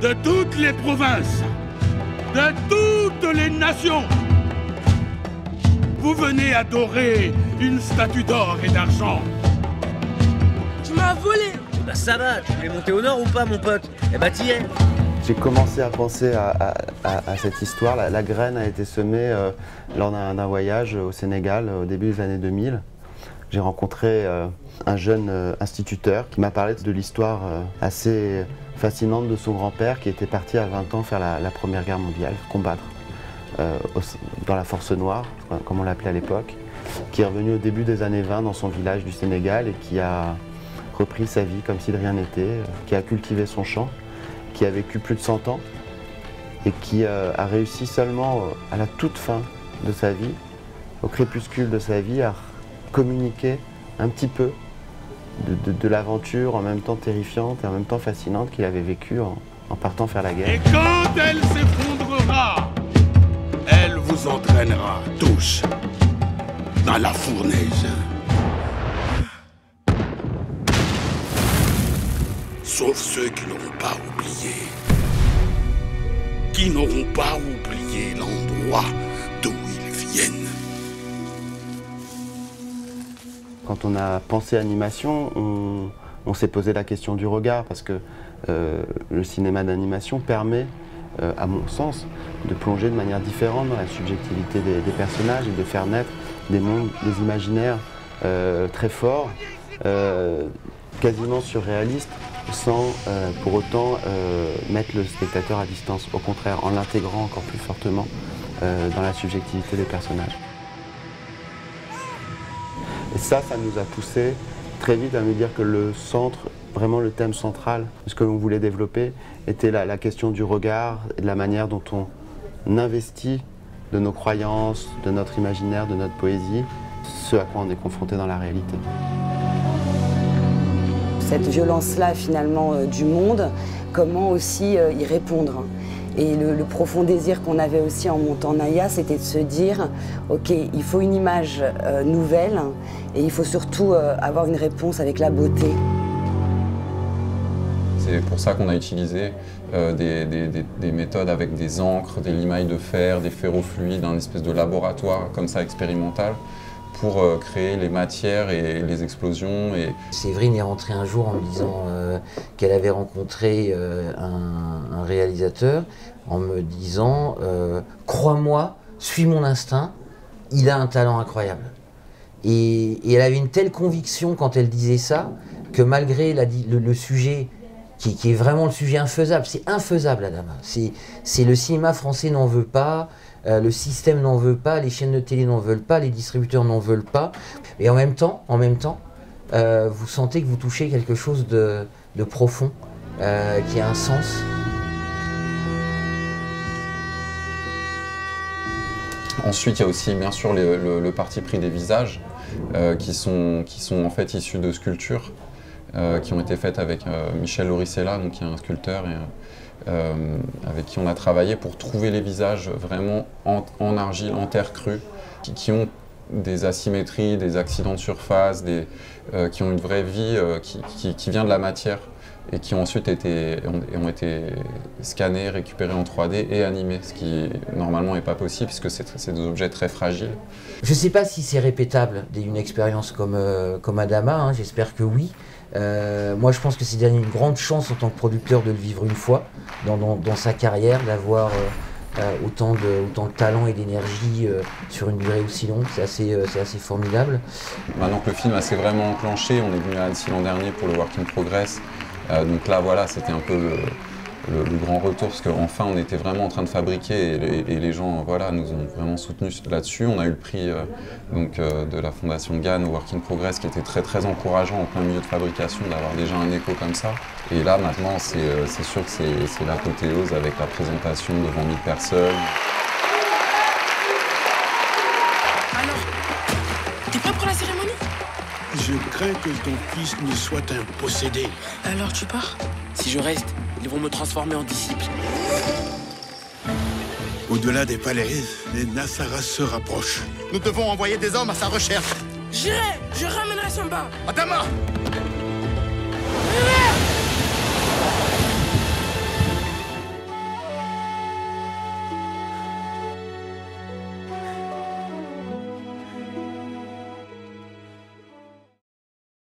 de toutes les provinces, de toutes les nations. Vous venez adorer une statue d'or et d'argent. Tu m'as volé. Bah ça va, tu voulais monter au nord ou pas mon pote? Eh bah t'y es. J'ai commencé à penser à cette histoire. La graine a été semée lors d'un voyage au Sénégal au début des années 2000. J'ai rencontré un jeune instituteur qui m'a parlé de l'histoire assez fascinante de son grand-père qui était parti à 20 ans faire la Première Guerre mondiale, combattre dans la Force Noire, comme on l'appelait à l'époque, qui est revenu au début des années 20 dans son village du Sénégal et qui a repris sa vie comme si de rien n'était, qui a cultivé son champ, qui a vécu plus de 100 ans et qui a réussi seulement à la toute fin de sa vie, au crépuscule de sa vie, à communiquer un petit peu de l'aventure en même temps terrifiante et en même temps fascinante qu'il avait vécue en partant faire la guerre. Et quand elle s'effondrera, elle vous entraînera tous dans la fournaise. Sauf ceux qui n'auront pas oublié. Qui n'auront pas oublié l'endroit d'où ils viennent. Quand on a pensé animation, on s'est posé la question du regard parce que le cinéma d'animation permet, à mon sens, de plonger de manière différente dans la subjectivité des personnages et de faire naître des mondes, des imaginaires très forts, quasiment surréalistes, sans pour autant mettre le spectateur à distance. Au contraire, en l'intégrant encore plus fortement dans la subjectivité des personnages. Et ça nous a poussé très vite à me dire que le centre, vraiment le thème central de ce que l'on voulait développer, était la question du regard et de la manière dont on investit de nos croyances, de notre imaginaire, de notre poésie, ce à quoi on est confronté dans la réalité. Cette violence-là, finalement, du monde, comment aussi y répondre. Et le profond désir qu'on avait aussi en montant Naya, c'était de se dire, ok, il faut une image nouvelle et il faut surtout avoir une réponse avec la beauté. C'est pour ça qu'on a utilisé des méthodes avec des encres, des limailles de fer, des ferrofluides, un espèce de laboratoire comme ça expérimental pour créer les matières et les explosions. Séverine est rentrée un jour en me disant qu'elle avait rencontré un réalisateur en me disant « Crois-moi, suis mon instinct, il a un talent incroyable ». Et elle avait une telle conviction quand elle disait ça que malgré le sujet qui est vraiment le sujet infaisable, c'est infaisable Adama, c'est le cinéma français n'en veut pas, le système n'en veut pas, les chaînes de télé n'en veulent pas, les distributeurs n'en veulent pas. Et en même temps, vous sentez que vous touchez quelque chose de profond, qui a un sens. Ensuite, il y a aussi bien sûr le parti pris des visages, qui sont en fait issus de sculptures, qui ont été faites avec Michel Loricella, donc qui est un sculpteur et avec qui on a travaillé pour trouver les visages vraiment en argile, en terre crue, qui ont des asymétries, des accidents de surface, qui ont une vraie vie qui vient de la matière et qui ont ensuite été scannés, récupérés en 3D et animés, ce qui normalement n'est pas possible puisque c'est des objets très fragiles. Je ne sais pas si c'est répétable une expérience comme Adama, hein, j'espère que oui. Moi je pense que c'est une grande chance en tant que producteur de le vivre une fois dans sa carrière, d'avoir autant de talent et d'énergie sur une durée aussi longue, c'est assez formidable. Maintenant que le film s'est vraiment enclenché, on est venu à Annecy l'an dernier pour le Work in Progress, donc là voilà, c'était un peu le grand retour parce qu'enfin on était vraiment en train de fabriquer et les gens voilà, nous ont vraiment soutenus là-dessus. On a eu le prix de la Fondation Gann au Work in Progress qui était très encourageant en plein milieu de fabrication d'avoir déjà un écho comme ça. Et là maintenant c'est sûr que c'est l'apothéose avec la présentation devant 1000 personnes. Alors, t'es prêt pour la cérémonie? Je crains que ton fils ne soit un possédé. Alors tu pars? Si je reste, ils vont me transformer en disciple. Au-delà des falaises, les Nassaras se rapprochent. Nous devons envoyer des hommes à sa recherche. J'irai, je ramènerai Samba. Adama!